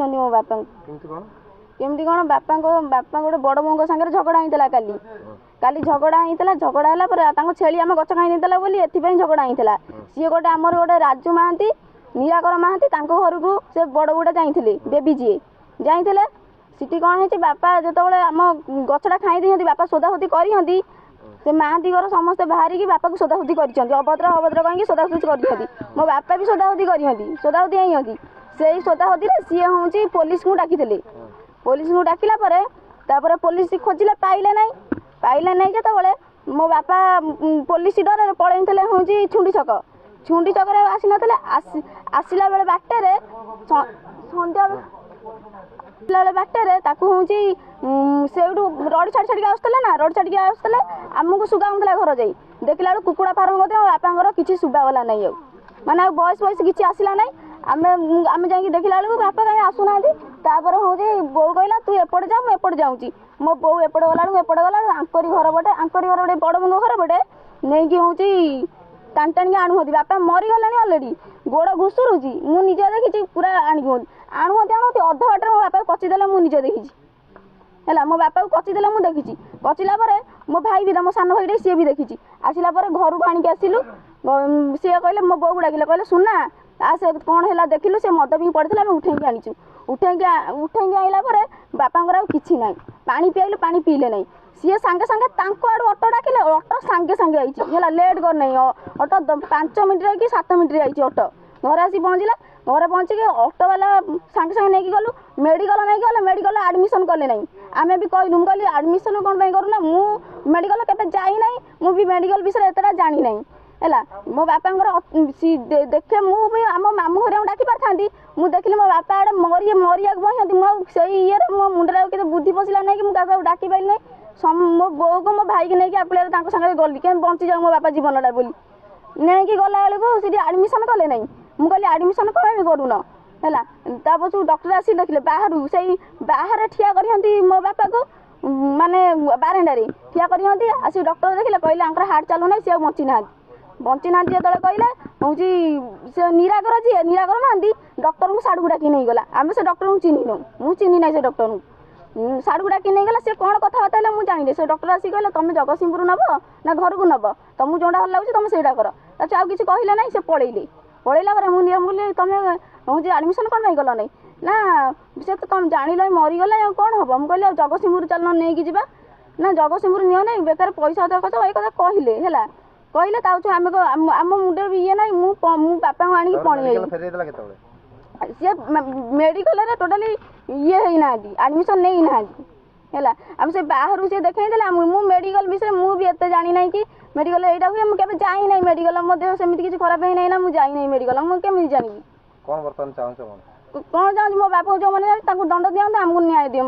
मारिछन्ती मो बापा केमती कौन बापा गोटे बड़ बों सागर झगड़ा होता काली झगड़ा होता झगड़ा है छेली आम गच खाई बोली एथपाई झगड़ा होता सी गोटे आमर गोटे राजू महांती निराकर महांती घर को से बड़ बुढ़ा जाते बेबी जी जाते सीटी कौन है बापा जो आम गछटा खाई दिखती बापा सोदासोदी करती से महांती घर समस्ते बाहर बापा को सोदासोदी कर अभद्र अभद्र कहीं सोदासोदी कर मो बापा भी सोदासोदी करती सोदासोदी होती से सोदासोदी सी हूँ पुलिस को डाकी पुलिस को डाकिला पुलिस खोजिले पाइले ना जो मो बापा पुलिस डर पलैले हूँ छुंडी छक आसी ना आसला बेले बाटे सन्ध्या बाटे हूँ से रड़ छाड़ी छाड़ी आसला ना रड़ छाड़ी आसला आमको सुगाऊला घर जाई देखला कुकुड़ा फार्म बापा किसी सुगागला ना माने बयस बयस किसी आसला ना आम जा देखला बापा कहीं आसुना हूँ बो कहला तू एपटे जा मुझे जाऊँगी मो बो एपटे गला एपटे गला आंकरी घर पटे आंकरी घर गोटे बड़ बंग घर पटे नहीं कि हूँ टाणी टाणी आणुहती बापा मरीगला अलरेडी गोड़ घुसुरुची मुझे देखी पूरा आणुहती आणुहती अध बाटर मो बापा कचिदेले मुझे देखी है मो बापा को कचिदेले मुझे देखी कचिला मो भाई भी मो सान भाई सी भी देखी आसला घर को आणिक आसिलु सी कहले मो बो डाकिले कहले सुना आ से कौन है देखिलु से मद भी पड़ता उठेकी आनीचु उठेकी आइला बापा किसी ना पानी पियालु पानी पीले ना सी सांगे सांगे आड़ू अटो डाकिले अटो सांगे सांगे आई लेट कर नहीं अटो 5 मिनट कि 7 मिनट आई अटो घर आसी पहुँचला घर पहुँचिक अटो वाला सांगे सांगे नहीं गलु मेडिकल नहीं गले मेडिकल आडमिशन कले ना आम भी कहलु कहली आडमिशन कौन करूना मु मेडिकल के जाई ना मुझे मेडिकल विषय एतटा जानी ना है मो बापा देखे मुझे आम मामू घर डाकी पारि मुझे देखिली मो बापा आड़े मरिया बहती मुझे ये मो मुंडे के बुद्धि पशिला नहीं कि मुझे डाकी पारि ना मो बो को मो भाई की नहीं आपले सागर गली क्या बंची जाऊ मो बापा जीवनटा बोली नहीं कि गला बेलू सी आडमिशन कले ना मुझे कहली आडमिशन कहीं करून है पछू डॉक्टर आसी देखिले बाहर से बाहर ठिया करती मो बापा को माने बारंडारे ठिया करती आसी डॉक्टर देखिले कहले हार्ट चलू ना सी बंची ना जो कहले हूँ से निराकर जी निराकर महांती डॉक्टर को साड़ू डाकी नहीं गला आम से डॉक्टर को चिन्ह मुझे चिन्ह ना से डॉक्टर को साड़ू डाकी नहीं गला सी कौन कथबार्ता है मुझे जानी से डॉक्टर आसी कहले तुम जगतसिंहपुर नब ना घर को नब तुमको जोटा भल लगे तुम से कर आउ किसी कहले ना से पलैले पलैला मुझे तुम हूँ आडमिशन कौन नहीं गल ना से तो तुम जान लो मरीगला कौन हम मुझे कहली जगतसिंहपुर चल नहीं जा ना जगतसिंहपुर नियो ना बेकार पैसा खर्च ये कथा कहले है कहले आम मुंडे भी ये ना मु बापा को आनी पड़ी सी मेडिकल टोटाली ये ना आडमिशन नहीं ना है आम से बाहर से देखा मु मेडिकल विषय मुझे एत जानी ना कि मेडिकल यहाँ हुए मुझे जाई ना मेडिकल मो देह सेमती किसी खराब है ना मुझे जाई ना मेडिकल मुझे जानी कौन चाहूँ मो बापा जो मैंने दंड दिखाते आमको न्याय दियो